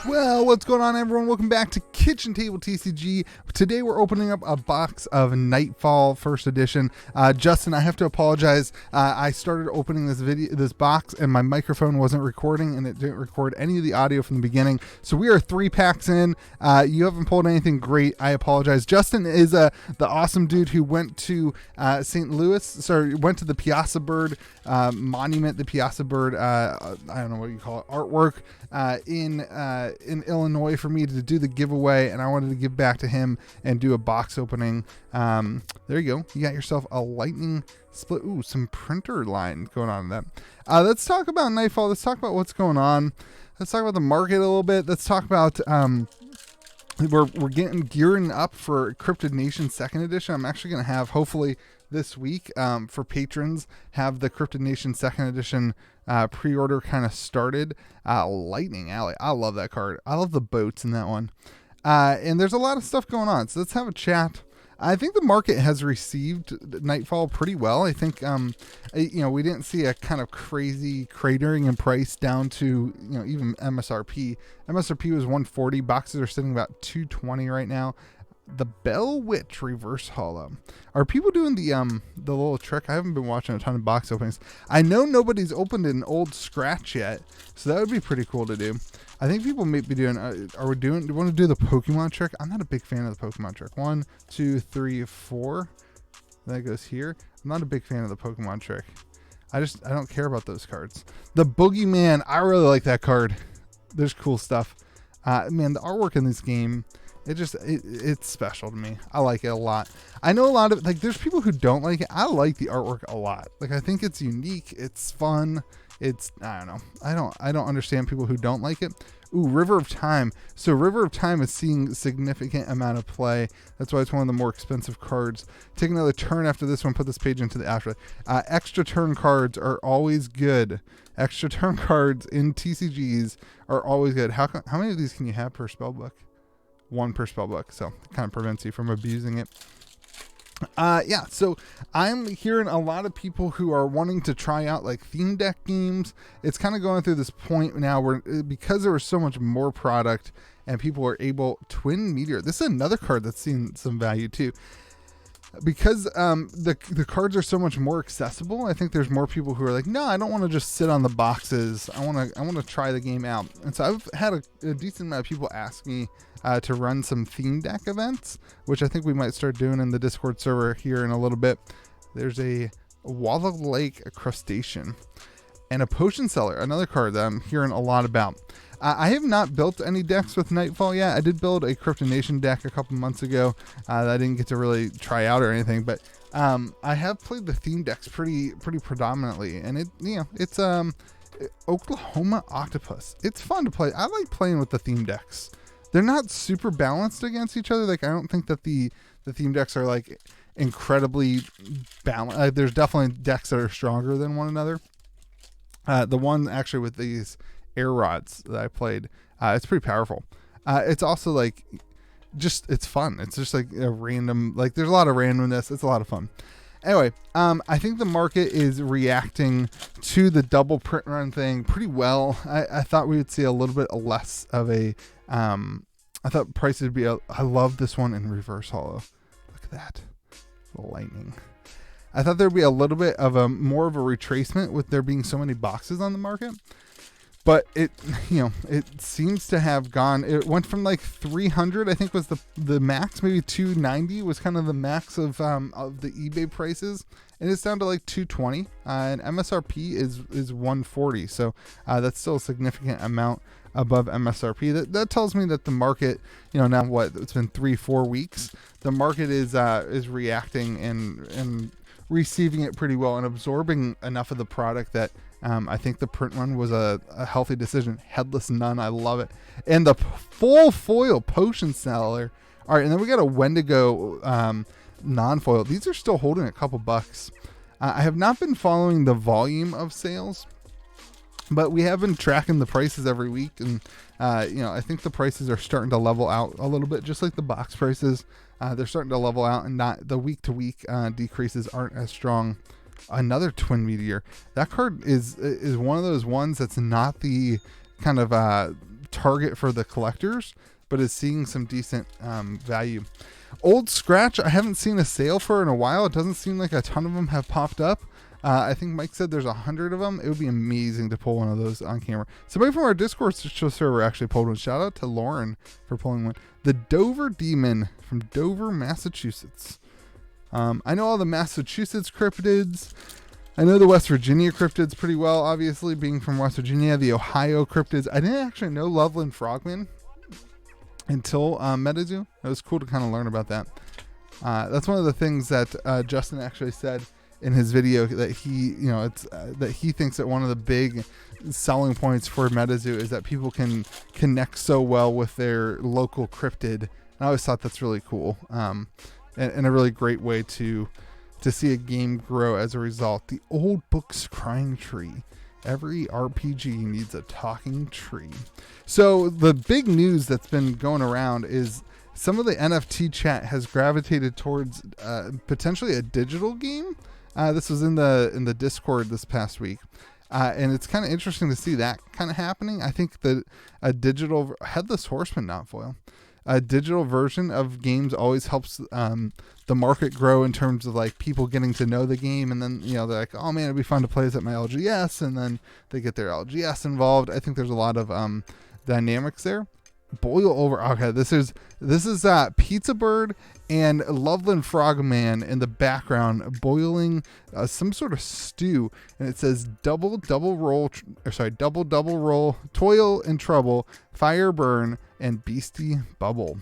Well, what's going on, everyone? Welcome back to Kitchen Table TCG. Today we're opening up a box of Nightfall First Edition. Justin, I have to apologize. I started opening this box, and my microphone wasn't recording, and it didn't record any of the audio from the beginning. So we are 3 packs in. You haven't pulled anything great. I apologize. Justin is the awesome dude who went to St. Louis. Sorry, went to the Piazza Bird monument, the Piazza Bird. I don't know what you call it, artwork in Illinois for me to do the giveaway, and I wanted to give back to him and do a box opening. There you go. You got yourself a lightning split. Ooh, some printer line going on in that. Let's talk about Nightfall. Let's talk about what's going on. Let's talk about the market a little bit. Let's talk about we're gearing up for Cryptid Nation Second Edition. I'm actually going to have, hopefully this week, for patrons, have the Cryptid Nation Second Edition pre-order kind of started. Lightning Alley, I love that card. I love the boats in that one. And there's a lot of stuff going on, so let's have a chat. I think the market has received Nightfall pretty well. I think we didn't see a kind of crazy cratering in price down to even MSRP. MSRP was 140. Boxes are sitting about 220 right now. The Bell Witch reverse holo. Are people doing the little trick? I haven't been watching a ton of box openings. I know nobody's opened an old scratch yet, so that would be pretty cool to do. I think people may be doing. Do you want to do the Pokemon trick? I'm not a big fan of the Pokemon trick. 1, 2, 3, 4. That goes here. I'm not a big fan of the Pokemon trick. I don't care about those cards. The Boogeyman, I really like that card. There's cool stuff. Man, the artwork in this game, it's special to me. I like it a lot. I know a lot of, there's people who don't like it. I like the artwork a lot. I think it's unique. It's fun. I don't know. I don't understand people who don't like it. Ooh, River of Time. So River of Time is seeing significant amount of play. That's why it's one of the more expensive cards. Take another turn after this one. Put this page into the afterlife. Extra turn cards are always good. Extra turn cards in TCGs are always good. How many of these can you have per spell book? 1 per spell book, so it kind of prevents you from abusing it. So I'm hearing a lot of people who are wanting to try out theme deck games. It's kind of going through this point now where, because there was so much more product and people are able, Twin Meteor, this is another card that's seen some value too. Because the cards are so much more accessible, I think there's more people who are like, no, I don't want to just sit on the boxes. I want to try the game out. And so I've had a decent amount of people ask me to run some theme deck events, which I think we might start doing in the Discord server here in a little bit. There's a Walla Lake crustacean and a Potion Seller, another card that I'm hearing a lot about. I have not built any decks with Nightfall yet. I did build a Cryptid Nation deck a couple months ago that I didn't get to really try out or anything, but I have played the theme decks pretty predominantly, and it's Oklahoma Octopus. It's fun to play. I like playing with the theme decks. They're not super balanced against each other. I don't think that the theme decks are incredibly balanced. There's definitely decks that are stronger than one another. The one actually with these air rods that I played, it's pretty powerful. It's also it's fun. It's just a random, there's a lot of randomness. It's a lot of fun. Anyway, I think the market is reacting to the double print run thing pretty well. I thought we would see a little bit less of I thought prices would be I love this one in reverse holo. Look at that. Lightning. I thought there'd be a little bit of more of a retracement with there being so many boxes on the market. But it seems to have gone. It went from 300, I think was the max. Maybe 290 was kind of the max of the eBay prices, and it's down to 220. And MSRP is 140. So that's still a significant amount above MSRP. That tells me that the market, now it's been 3-4 weeks. The market is reacting and receiving it pretty well and absorbing enough of the product that. I think the print run was a healthy decision. Headless Nun, I love it. And the full foil Potion Seller. All right, and then we got a Wendigo non-foil. These are still holding a couple bucks. I have not been following the volume of sales, but we have been tracking the prices every week. And, I think the prices are starting to level out a little bit, just like the box prices. They're starting to level out, and not the week-to-week decreases aren't as strong. Another Twin Meteor. That card is one of those ones that's not the kind of target for the collectors, but is seeing some decent value. Old Scratch, I haven't seen a sale for in a while. It doesn't seem like a ton of them have popped up. I think Mike said there's 100 of them. It would be amazing to pull one of those on camera. Somebody from our Discord server actually pulled one. Shout out to Lauren for pulling one. The Dover Demon from Dover, Massachusetts. I know all the Massachusetts cryptids. I know the West Virginia cryptids pretty well, obviously, being from West Virginia. The Ohio cryptids. I didn't actually know Loveland Frogman until Metazoo. It was cool to kind of learn about that. That's one of the things that Justin actually said in his video, that he, that he thinks that one of the big selling points for Metazoo is that people can connect so well with their local cryptid. And I always thought that's really cool, and a really great way to see a game grow as a result. The Old Books Crying Tree. Every RPG needs a talking tree. So the big news that's been going around is some of the NFT chat has gravitated towards potentially a digital game. This was in the Discord this past week. And it's kind of interesting to see that kind of happening. I think that a digital Headless Horseman, not foil, a digital version of games always helps the market grow in terms of like people getting to know the game. And then, they're like, oh man, it'd be fun to play this at my LGS. And then they get their LGS involved. I think there's a lot of dynamics there. Boil over. Okay, this is Pizza Bird and Loveland Frogman in the background boiling some sort of stew, and it says double roll, toil and trouble, fire burn, and beastie bubble.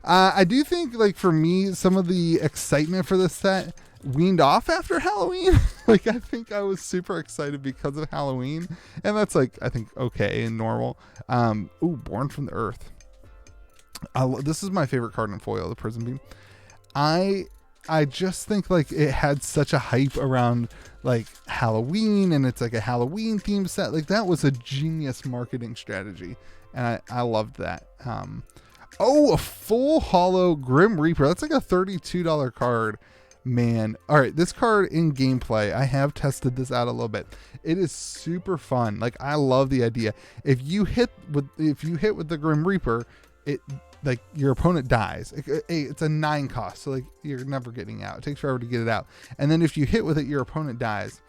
I do think, like, for me, some of the excitement for this set weaned off after Halloween. Like, I think I was super excited because of Halloween, and that's, like, I think okay and normal. Born from the Earth. This is my favorite card in foil, the Prism Beam. I just think, like, it had such a hype around, like, Halloween, and it's like a Halloween themed set. Like, that was a genius marketing strategy, and I loved that. A full holo Grim Reaper. That's like a $32 card. Man, all right, this card in gameplay, I have tested this out a little bit. It is super fun. Like, I love the idea. If you hit with the Grim Reaper, it, like, your opponent dies. It's a 9 cost, so, like, you're never getting out. It takes forever to get it out. And then if you hit with it, your opponent dies.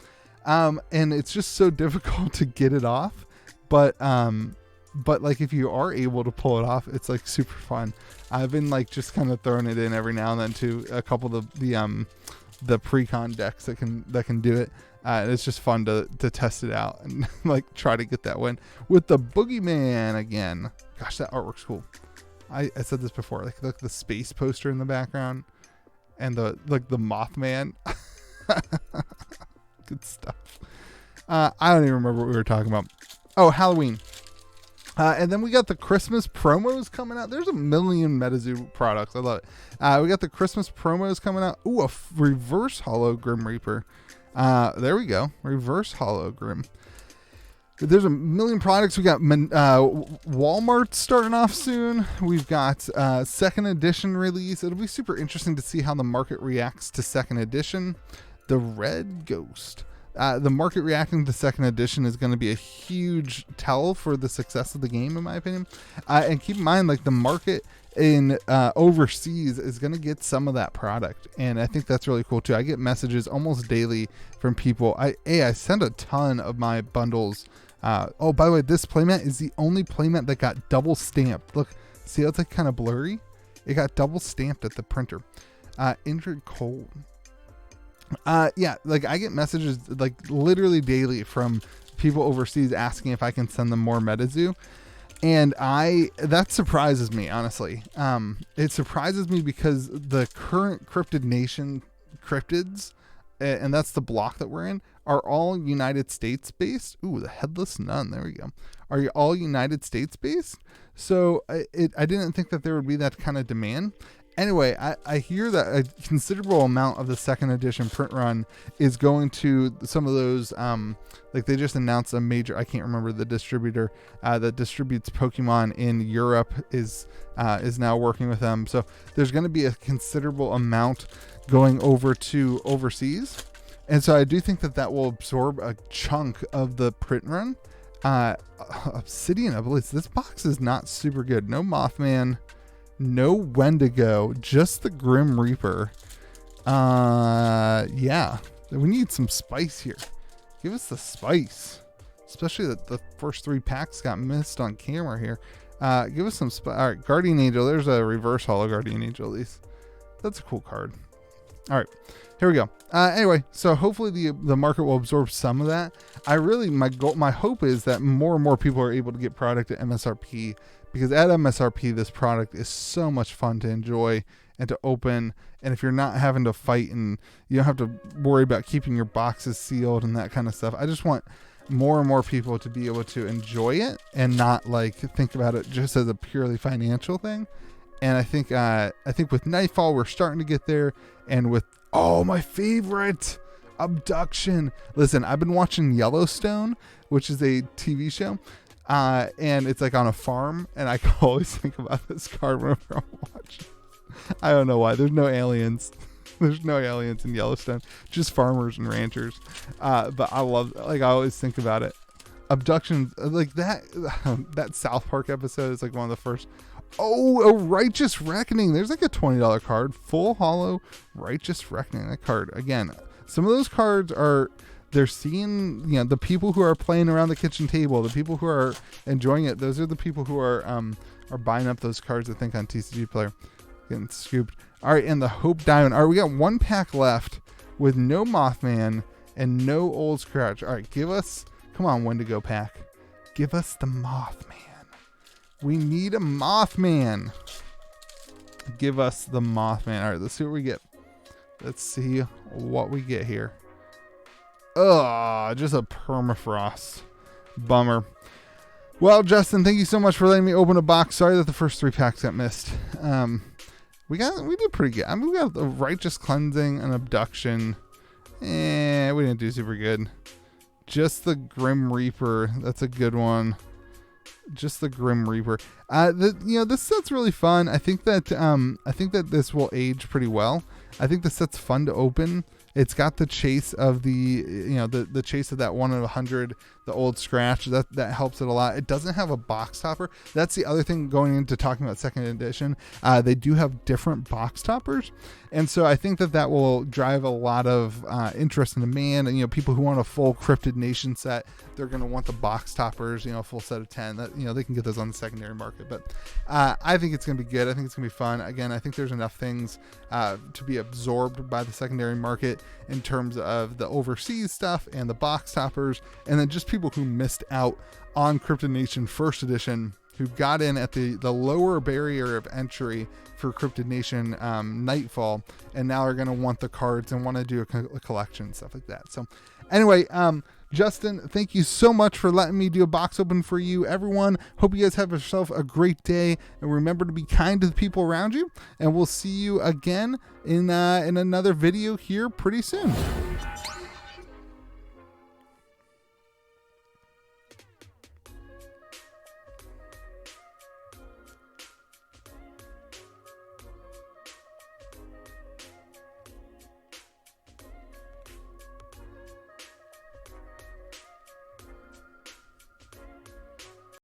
And it's just so difficult to get it off. But like, if you are able to pull it off, it's, like, super fun. I've been, like, just kind of throwing it in every now and then to a couple of the pre-con decks that can do it. It's just fun to test it out and like try to get that win with the Boogeyman again. Gosh, that artwork's cool. I said this before, like, look, the space poster in the background and the Mothman. Good stuff. I don't even remember what we were talking about. Oh, Halloween. And then we got the Christmas promos coming out. There's a million Metazoo products. I love it. We got the Christmas promos coming out. Ooh, a reverse holo Grim Reaper. There we go. Reverse holo Grim. There's a million products. We got Walmart starting off soon. We've got second edition release. It'll be super interesting to see how the market reacts to second edition. The Red Ghost. The market reacting to second edition is going to be a huge tell for the success of the game, in my opinion. And keep in mind, like, the market in overseas is going to get some of that product, and I think that's really cool too. I get messages almost daily from people. I send a ton of my bundles. By the way, this playmat is the only playmat that got double stamped. Look, see how it's like kind of blurry? It got double stamped at the printer. Injured Cold. Yeah, like, I get messages like literally daily from people overseas asking if I can send them more Metazoo, and that surprises me, honestly. It surprises me because the current Cryptid Nation cryptids, and that's the block that we're in, are all United States based. Ooh, the Headless Nun, there we go. Are all United States based? So I didn't think that there would be that kind of demand. Anyway, I hear that a considerable amount of the second edition print run is going to some of those, like, they just announced a major, I can't remember the distributor that distributes Pokemon in Europe is now working with them. So there's going to be a considerable amount going over to overseas. And so I do think that will absorb a chunk of the print run. Obsidian Obelisk. This box is not super good. No Mothman, no Wendigo, just the Grim Reaper. Yeah, we need some spice here. Give us the spice, especially that the first 3 packs got missed on camera here. Give us some spice. All right, Guardian Angel. There's a reverse holo Guardian Angel at least. That's a cool card. All right, here we go. Anyway, so hopefully the market will absorb some of that. My hope is that more and more people are able to get product at MSRP, because at MSRP this product is so much fun to enjoy and to open. And if you're not having to fight and you don't have to worry about keeping your boxes sealed and that kind of stuff, I just want more and more people to be able to enjoy it and not like think about it just as a purely financial thing. And I think with Nightfall we're starting to get there, and with my favorite, Abduction. Listen, I've been watching Yellowstone, which is a TV show, and it's like on a farm, and I always think about this card whenever I'm watching. I don't know why. There's no aliens. There's no aliens in Yellowstone, just farmers and ranchers. But I always think about it. Abduction, like that South Park episode is like one of the first. Oh, a Righteous Reckoning. There's like a $20 card. Full holo Righteous Reckoning. That card. Again, some of those cards they're seeing, the people who are playing around the kitchen table, the people who are enjoying it. Those are the people who are buying up those cards, I think, on TCG Player. Getting scooped. All right, and the Hope Diamond. All right, we got 1 pack left with no Mothman and no Old Scratch. All right, come on, Wendigo pack. Give us the Mothman. We need a Mothman. Give us the Mothman. All right, let's see what we get. Let's see what we get here. Just a permafrost. Bummer. Well, Justin, thank you so much for letting me open a box. Sorry that the first 3 packs got missed. We did pretty good. I mean, we got a Righteous Cleansing, an Abduction. We didn't do super good. Just the Grim Reaper. That's a good one. Just the Grim Reaper. This set's really fun. I think that this will age pretty well. I think the set's fun to open. It's got the chase of the chase of that 1 in 100, the Old Scratch. That helps it a lot. It doesn't have a box topper. That's the other thing going into talking about second edition. They do have different box toppers, and so I think that will drive a lot of interest and demand. And people who want a full Cryptid Nation set, they're going to want the box toppers. A full set of 10. That they can get those on the secondary market. But I think it's going to be good. I think it's going to be fun. Again, I think there's enough things to be absorbed by the secondary market in terms of the overseas stuff and the box toppers, and then just people who missed out on Cryptid Nation first edition, who got in at the lower barrier of entry for Cryptid Nation Nightfall, and now are going to want the cards and want to do a collection, stuff like that. So anyway, Justin, thank you so much for letting me do a box open for you. Everyone, hope you guys have yourself a great day, and remember to be kind to the people around you, and we'll see you again in another video here pretty soon.